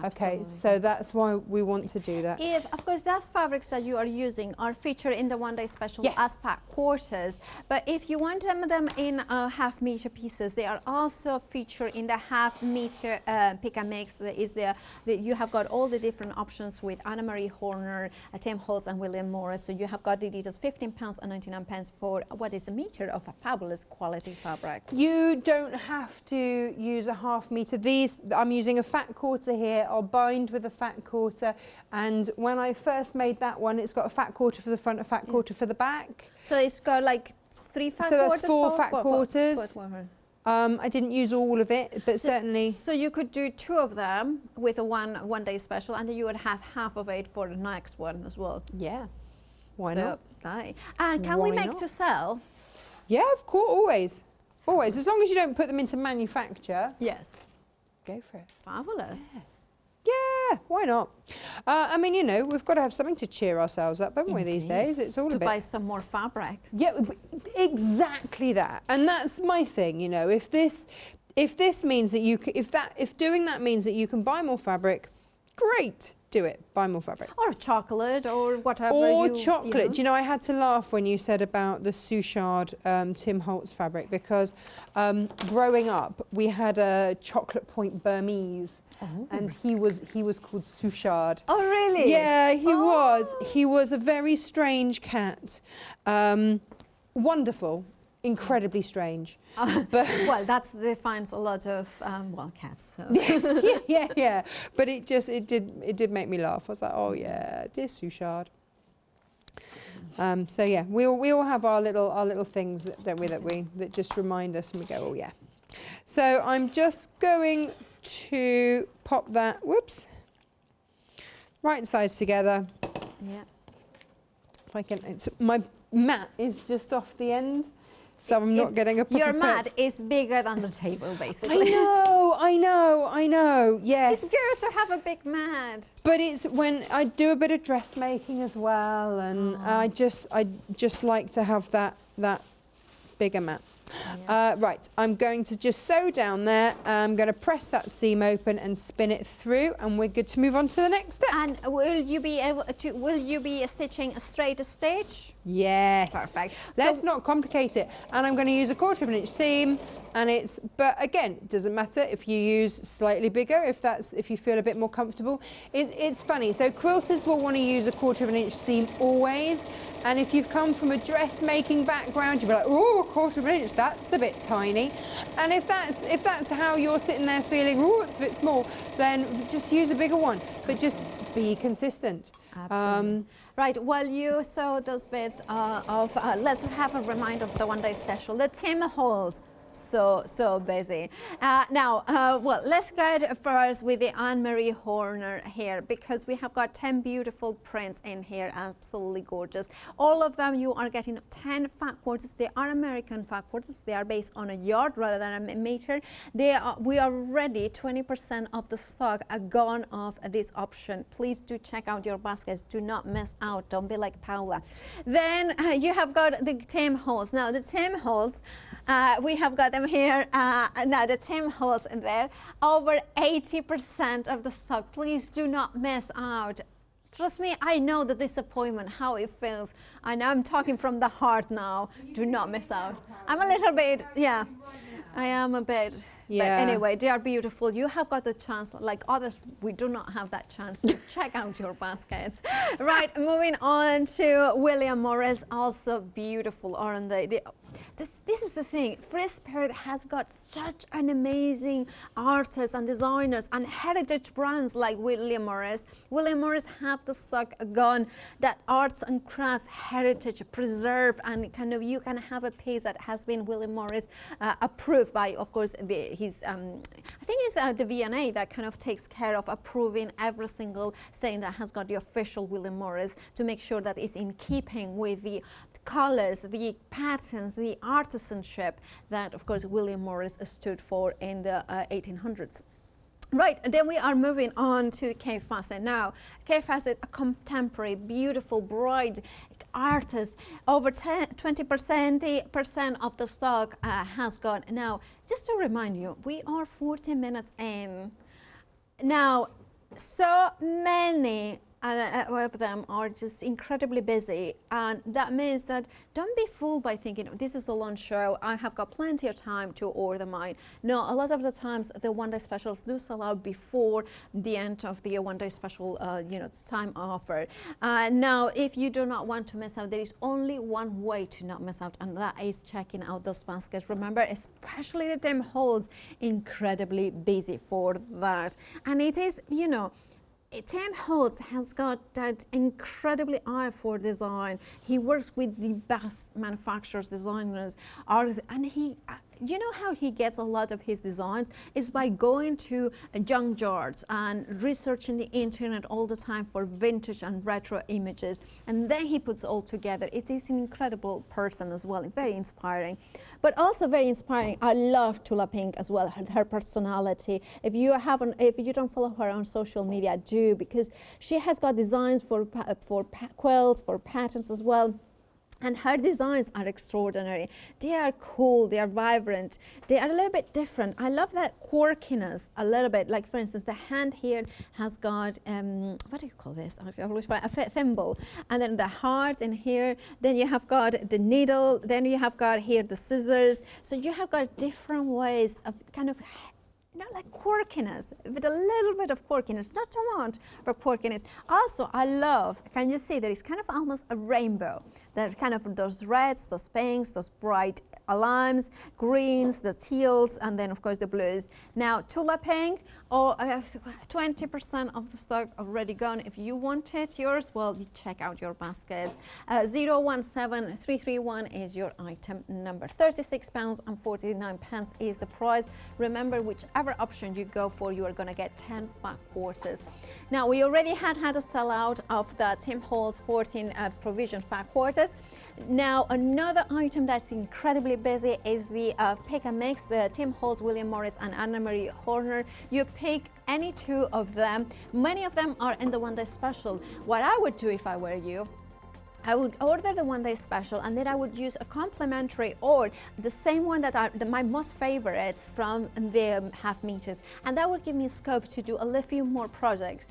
Absolutely. Okay, so that's why we want to do that. If, of course, those fabrics that you are using are featured in the one-day special as pack quarters, but if you want them in half-meter pieces, they are also featured in the half-meter pick and mix. You have got all the different options with Anna Marie Horner, Tim Holtz, and William Morris. So you have got the details, £15.99 for what is a meter of a fabulous quality fabric. You don't have to use a half-meter. These, I'm using a fat quarter here. I'll bind with a fat quarter, and when I first made that one, it's got a fat quarter for the front, a fat quarter for the back. So it's got like 3 fat quarters? So that's four fat quarters. I didn't use all of it, but certainly. So you could do 2 of them with a one-day special, and then you would have half of it for the next one as well. Yeah, why not? And can we make to sell? Yeah, of course, always. Always, as long as you don't put them into manufacture. Yes. Go for it. Fabulous. Yeah, why not? I mean, you know, we've got to have something to cheer ourselves up, haven't we, these days? It's all to a bit. buy some more fabric. Yeah, exactly that. And that's my thing, you know, if this means that you if doing that means that you can buy more fabric, great. Do it. Buy more fabric. Or chocolate, or whatever. Or chocolate. Do you know, I had to laugh when you said about the Suchard Tim Holtz fabric, because growing up we had a chocolate point Burmese, and he was called Suchard. Oh, really? Yeah, he was. He was a very strange cat. Wonderful. Incredibly strange. But well, that defines a lot of cats. So. yeah. But it did make me laugh. I was like, oh yeah, dear Suchard. So yeah, we all have our little things, don't we, that just remind us, and we go, oh yeah. So I'm just going to pop that. Whoops. Right sides together. Yeah. If I can, my mat is just off the end. So I'm not getting a proper Your mat perch. is bigger than the table, basically. I know, yes. It's good to have a big mat. But it's when I do a bit of dressmaking as well, and I just like to have that bigger mat. Yeah. Right, I'm going to just sew down there. I'm going to press that seam open and spin it through, and we're good to move on to the next step. And will you be stitching a straight stitch? Yes. Perfect. Let's not complicate it. And I'm going to use a 1/4 inch seam, and but again, it doesn't matter if you use slightly bigger, if you feel a bit more comfortable. It's funny. So quilters will want to use a 1/4 inch seam always, and if you've come from a dressmaking background, you'll be like, oh, a 1/4 inch, that's a bit tiny. And if that's how you're sitting there feeling, oh, it's a bit small, then just use a bigger one. But just be consistent. Absolutely. Right, while you sew those bits let's have a reminder of the one-day special, the Tim Holtz. So busy. Well, let's go first with the Anne Marie Horner here, because we have got 10 beautiful prints in here, absolutely gorgeous. All of them you are getting 10 fat quarters. They are American fat quarters. They are based on a yard rather than a meter. We are ready. 20% of the stock are gone off this option. Please do check out your baskets. Do not miss out. Don't be like Paula. Then you have got the Tim Holtz. Now the Tim Holtz, we have got them here. Now the Tim Holtz in there, over 80% of the stock. Please do not miss out. Trust me, I know the disappointment, how it feels. I know I'm talking from the heart now. Do not miss out. I'm a little bit, yeah, I am a bit. Yeah. But anyway, they are beautiful. You have got the chance, like others, we do not have that chance to check out your baskets. Right, moving on to William Morris, also beautiful, aren't they? This is the thing, FreeSpirit has got such an amazing artists and designers and heritage brands like William Morris. William Morris have the stock gone that arts and crafts heritage preserved, and kind of you can have a piece that has been William Morris approved by, of course, I think it's the V&A that kind of takes care of approving every single thing that has got the official William Morris to make sure that it's in keeping with the colors, the patterns, the artisanship that, of course, William Morris stood for in the 1800s. Right, then we are moving on to Kaffe Fassett. Now, Kaffe Fassett, a contemporary, beautiful, bright artist, over 20% of the stock has gone. Now, just to remind you, we are 40 minutes in. Now, so many of them are just incredibly busy, and that means that don't be fooled by thinking this is the launch show, I have got plenty of time to order mine. No, a lot of the times the one-day specials do sell out before the end of the one-day special time offer. Now, if you do not want to miss out, there is only one way to not miss out, and that is checking out those baskets. Remember, especially the Tim Holtz, incredibly busy for that. And it is, Tim Holtz has got that incredibly eye for design. He works with the best manufacturers, designers, artists, and you know how he gets a lot of his designs is by going to junkyards and researching the internet all the time for vintage and retro images, and then he puts it all together. It is an incredible person as well, very inspiring, but also very inspiring. I love Tula Pink as well, her personality. If you don't follow her on social media, do, because she has got designs for quilts, for patterns as well. And her designs are extraordinary. They are cool, they are vibrant, they are a little bit different. I love that quirkiness a little bit. Like, for instance, the hand here has got, what do you call this? I always find a thimble. And then the heart in here. Then you have got the needle. Then you have got here the scissors. So you have got different ways of kind of like quirkiness, with a little bit of quirkiness, not too much, but quirkiness. Also, I love, can you see there is kind of almost a rainbow. There are kind of those reds, those pinks, those bright limes, greens, the teals, and then of course the blues. Now, Tula Pink, 20% of the stock already gone. If you wanted yours, well, you check out your baskets. 017331 is your item number. £36.49 is the price. Remember, whichever option you go for, you are going to get 10 fat quarters. Now, we already had a sellout of the Tim Holtz 14 provision fat quarters. Now, another item that's incredibly busy is the pick and mix, the Tim Holtz, William Morris, and Anna-Marie Horner. You pick any two of them. Many of them are in the one-day special. What I would do if I were you, I would order the one-day special, and then I would use a complimentary or the same one that are my most favorites from the half meters, and that would give me scope to do a few more projects.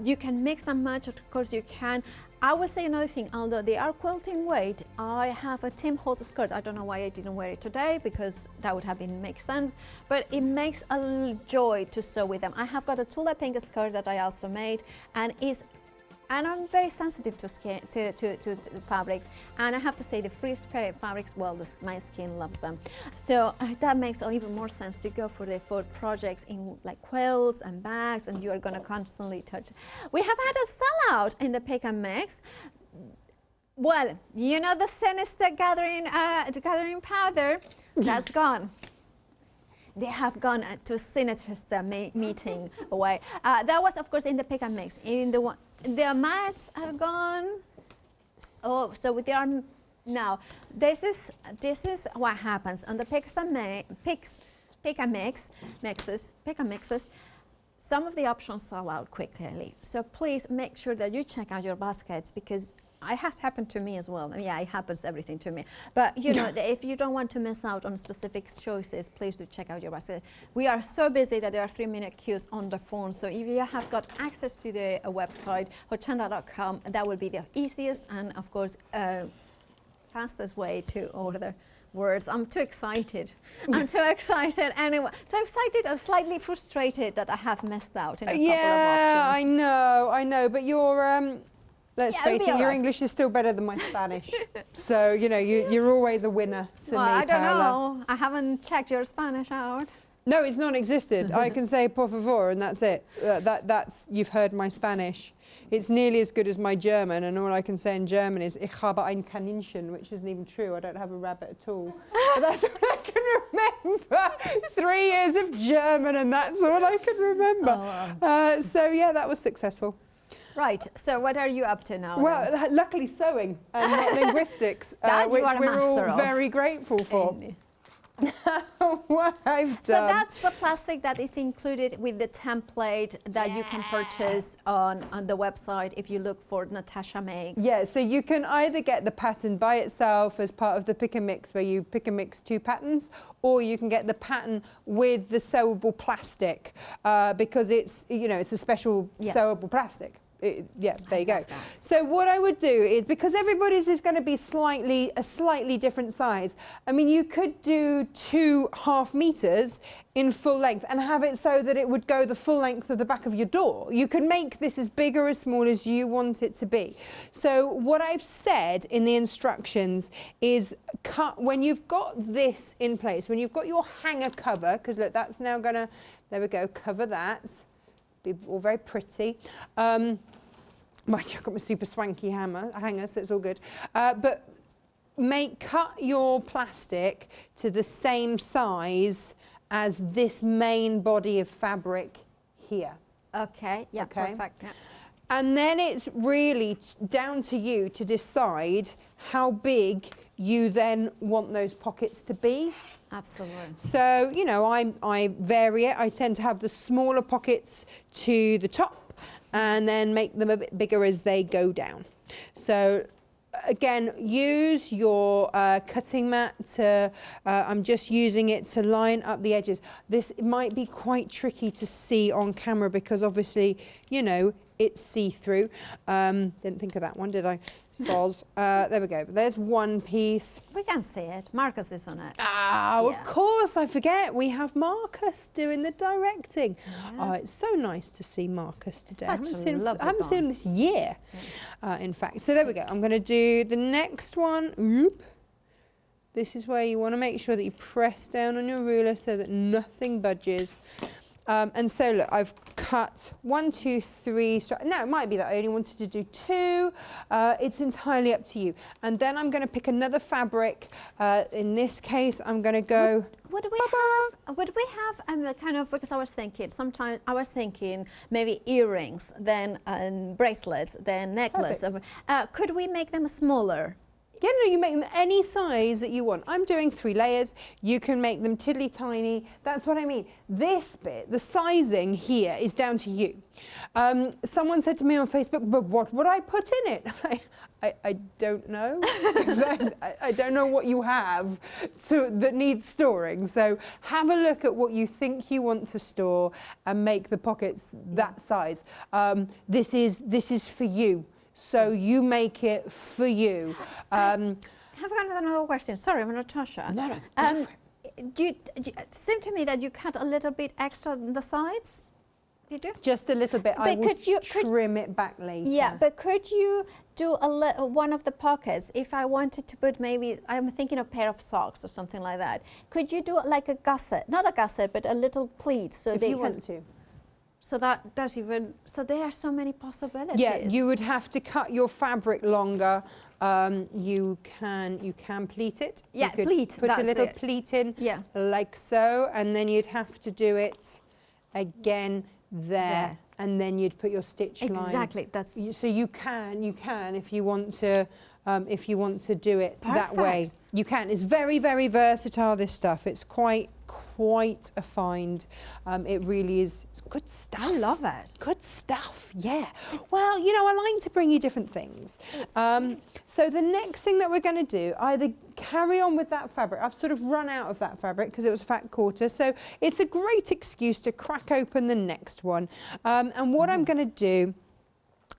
You can mix and match, of course you can. I would say another thing, although they are quilting weight, I have a Tim Holtz skirt. I don't know why I didn't wear it today, because that would have make sense, but it makes a joy to sew with them. I have got a Tula Pink skirt that I also made, and I'm very sensitive to fabrics, and I have to say the FreeSpirit fabrics, well, my skin loves them. So that makes even more sense to go for the projects in like quilts and bags, and you are going to constantly touch. We have had a sellout in the pick and mix. Well, you know the Sinister gathering powder, that's gone. They have gone to Sinister meeting away. That was, of course, in the pick and mix. In the one. The mats are gone. Oh, so they are now. This is what happens on the pick and mixes. Some of the options sell out quickly. So please make sure that you check out your baskets, because It has happened to me as well. Yeah, it happens everything to me. But you know, if you don't want to miss out on specific choices, please do check out your website. We are so busy that there are 3-minute queues on the phone. So if you have got access to the website, hochanda.com, that will be the easiest and, of course, fastest way to order words. I'm too excited. I'm too excited anyway. Too excited or slightly frustrated that I have missed out in a couple of options. Yeah, I know. But your let's face it, your English is still better than my Spanish. So, you know, you're always a winner to me, I don't Paola. know. I haven't checked your Spanish out. No, it's non-existent. I can say por favor and that's it. That's you've heard my Spanish. It's nearly as good as my German, and all I can say in German is Ich habe ein Kaninchen, which isn't even true. I don't have a rabbit at all. But that's all I can remember. 3 years of German, and that's all I can remember. Oh, wow. So, yeah, that was successful. Right, so what are you up to now? Well, luckily sewing and not linguistics, which we're all very grateful for. What I've done. So that's the plastic that is included with the template that you can purchase on the website if you look for Natasha Makes. Yeah, so you can either get the pattern by itself as part of the pick and mix, where you pick and mix 2 patterns, or you can get the pattern with the sewable plastic because it's, you know, it's a special sewable plastic. Yeah, there you go. So what I would do is, because everybody's is going to be a slightly different size, I mean, you could do 2.5 meters in full length and have it so that it would go the full length of the back of your door. You can make this as big or as small as you want it to be. So what I've said in the instructions is cut when you've got this in place, when you've got your hanger cover, because look, that's now going to, there we go, cover that. Be all very pretty. Mind you, I've got my super swanky hanger, so it's all good. But cut your plastic to the same size as this main body of fabric here. Okay, yeah, okay. Perfect. Yeah. And then it's really down to you to decide how big you then want those pockets to be. Absolutely. So, you know, I vary it. I tend to have the smaller pockets to the top and then make them a bit bigger as they go down. So, again, use your cutting mat to, I'm just using it to line up the edges. This might be quite tricky to see on camera because obviously, you know, it's see-through. Didn't think of that one, did I? Soz. There we go. There's one piece. We can see it. Marcus is on it. Ah, of course, I forget. We have Marcus doing the directing. Yeah. Oh, it's so nice to see Marcus today. I haven't seen him this year, in fact. So there we go. I'm going to do the next one. Oop. This is where you want to make sure that you press down on your ruler so that nothing budges. And so look, I've cut 1, 2, 3. Now it might be that I only wanted to do 2. It's entirely up to you. And then I'm going to pick another fabric. In this case, I'm going to go. Would we have kind of, because I was thinking maybe earrings, then bracelets, then necklace. Could we make them smaller? Yeah, no, you make them any size that you want. I'm doing 3 layers. You can make them tiddly tiny. That's what I mean. This bit, the sizing here is down to you. Someone said to me on Facebook, but what would I put in it? I don't know. I don't know what you have that needs storing. So have a look at what you think you want to store and make the pockets that size. This is for you. So you make it for you. Have got another question. Sorry, Natasha. No. It seemed to me that you cut a little bit extra on the sides. Did you? Just a little bit. I will trim it back later. Yeah, but could you do one of the pockets if I wanted to put maybe, I'm thinking a pair of socks or something like that. Could you do like a gusset? Not a gusset, but a little pleat. So if you want to. So that's even, so there are so many possibilities. Yeah, you would have to cut your fabric longer. You can pleat it. Yeah, you could pleat. Put a little pleat in, like so, and then you'd have to do it again there, and then you'd put your stitch line. Exactly. So you can if you want to do it that way. You can. It's very, very versatile. This stuff. It's quite quite a find. It really is. It's good stuff. I love it. Good stuff, yeah. Well, you know, I like to bring you different things. So the next thing that we're going to do, either carry on with that fabric. I've sort of run out of that fabric because it was a fat quarter. So it's a great excuse to crack open the next one. And what I'm going to do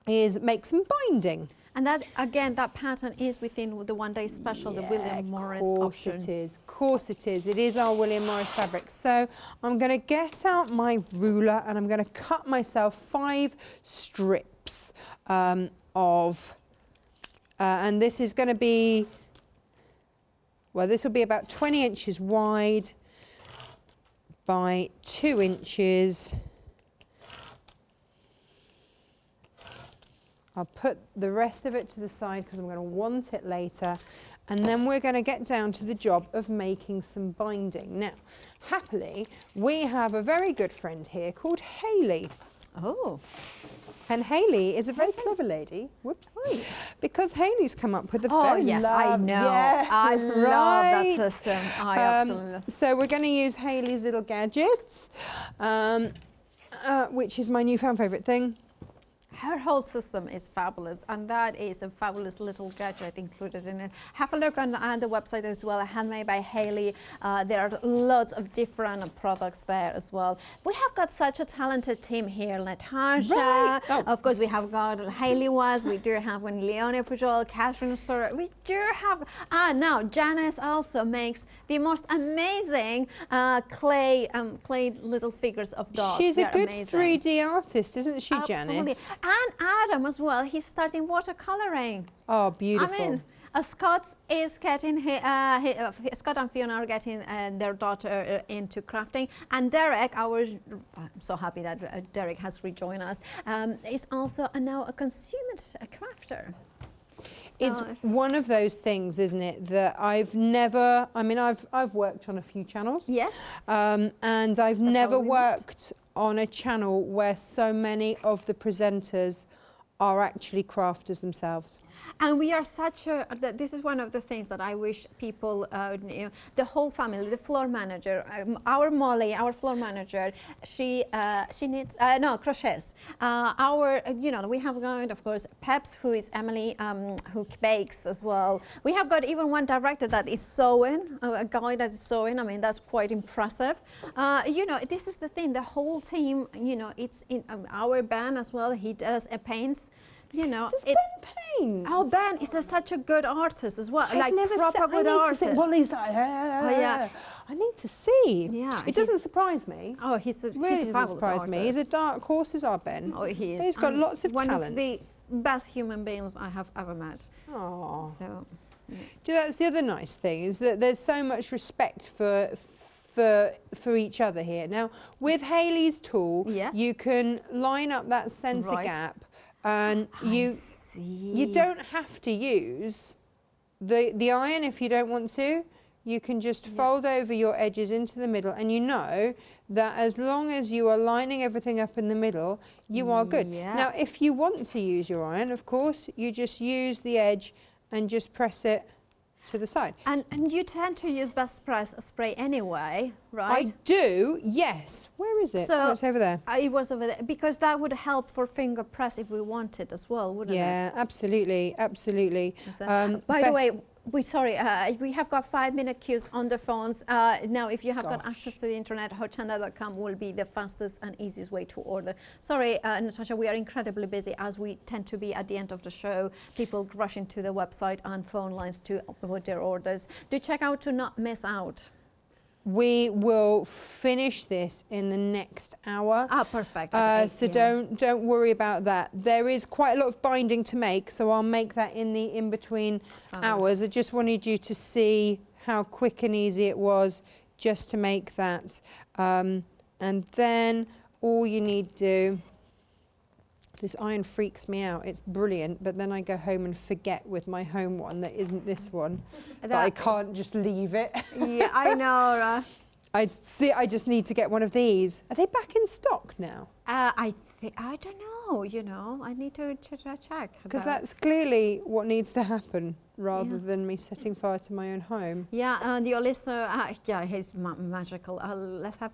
is make some binding. And that, again, that pattern is within the one day special, the William Morris option. Of course it is. Of course it is. It is our William Morris fabric. So I'm going to get out my ruler and I'm going to cut myself 5 strips of, and this is going to be, well, this will be about 20 inches wide by 2 inches. I'll put the rest of it to the side because I'm going to want it later. And then we're going to get down to the job of making some binding. Now, happily, we have a very good friend here called Hayley. Oh. And Hayley is a very clever lady. Whoops. Because Hayley's come up with a Oh, yes, I know. Yeah, I love that system. I absolutely love. So we're going to use Hayley's little gadgets, which is my newfound favourite thing. Her whole system is fabulous, and that is a fabulous little gadget included in it. Have a look on the website as well, handmade by Hayley. There are lots of different products there as well. We have got such a talented team here. Natasha, Right. Oh. Of course we have got Hayley we do have Leonie Pujol, Catherine Sora. We do have, now Janice also makes the most amazing clay little figures of dogs. She's a They're good amazing. 3D artist, isn't she, Absolutely. Janice? And Adam as well, he's starting watercoloring. Oh, beautiful. I mean, Scott is getting, Scott and Fiona are getting their daughter into crafting. And Derek, I'm so happy that Derek has rejoined us, is also now a consumer crafter. It's one of those things, isn't it, that I've never, I mean, I've worked on a few channels. Yes. And I've never worked on a channel where so many of the presenters are actually crafters themselves. And we are such a, this is one of the things that I wish people knew. The whole family, the floor manager, our Molly, our floor manager, she knits, crochets. We have got, of course, Peps, who is Emily, who bakes as well. We have got even one director that is sewing, a guy that is sewing. I mean, that's quite impressive. This is the thing, the whole team, it's in our Ben as well. He does paints. Does Ben paint? Oh, Ben is such a good artist as well. I've never proper good artist. Well, he's like, yeah. I need to see. Yeah. It doesn't surprise me. Oh, he's a Really doesn't fabulous surprise me. He's a dark horse, is our Ben. Oh, he is. He's got lots of talent. One of the best human beings I have ever met. Oh. So, That's the other nice thing, is that there's so much respect for each other here. Now, with Hayley's tool, you can line up that centre gap. And you don't have to use the iron if you don't want to. You can just fold over your edges into the middle, and you know that as long as you are lining everything up in the middle, you are good. Now, if you want to use your iron, of course, you just use the edge and just press it to the side. And you tend to use best press spray anyway, right? I do, yes. Where is it? So it's over there. It was over there, because that would help for finger press if we wanted as well, wouldn't it? Yeah, absolutely, absolutely. By the way, we have got 5-minute queues on the phones. Now, if you have got access to the internet, Hochanda.com will be the fastest and easiest way to order. Sorry, Natasha, we are incredibly busy, as we tend to be at the end of the show. People rushing to the website and phone lines to put their orders. Do check out to not miss out. We will finish this in the next hour. Perfect. So don't worry about that. There is quite a lot of binding to make, so I'll make that in the in-between hours. I just wanted you to see how quick and easy it was just to make that. And then all you need to do, this iron freaks me out. It's brilliant, but then I go home and forget with my home one that isn't this one. That I can't just leave it. Yeah, I know. I just need to get one of these. Are they back in stock now? I don't know. know, I need to check. Because about- that's clearly what needs to happen, rather than me setting fire to my own home. Yeah, and the Alyssa, yeah, he's magical. Let's have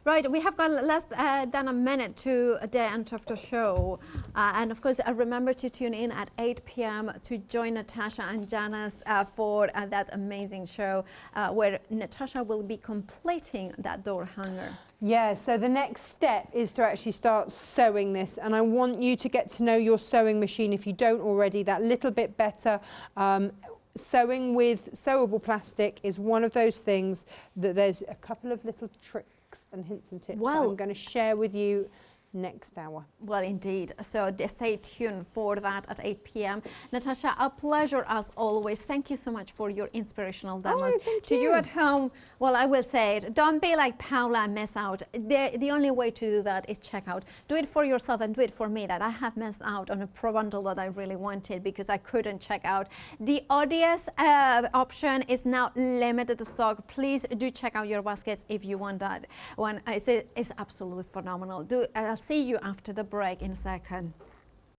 right, we have got less than a minute to the end of the show. And of course, remember to tune in at 8 p.m. to join Natasha and Janice for that amazing show where Natasha will be completing that door hanger. Yeah, so the next step is to actually start sewing this, and I want you to get to know your sewing machine if you don't already, that little bit better. Sewing with sewable plastic is one of those things that there's a couple of little tricks and hints and tips that I'm going to share with you next hour. Well, indeed. So stay tuned for that at 8 p.m. Natasha, a pleasure as always. Thank you so much for your inspirational demos. Thank to you at home, well, I will say it. Don't be like Paula and miss out. The only way to do that is check out. Do it for yourself and do it for me, that I have missed out on a pro bundle that I really wanted because I couldn't check out. The ODS option is now limited stock. Please do check out your baskets if you want that one. It's absolutely phenomenal. I'll see you after the break in a second.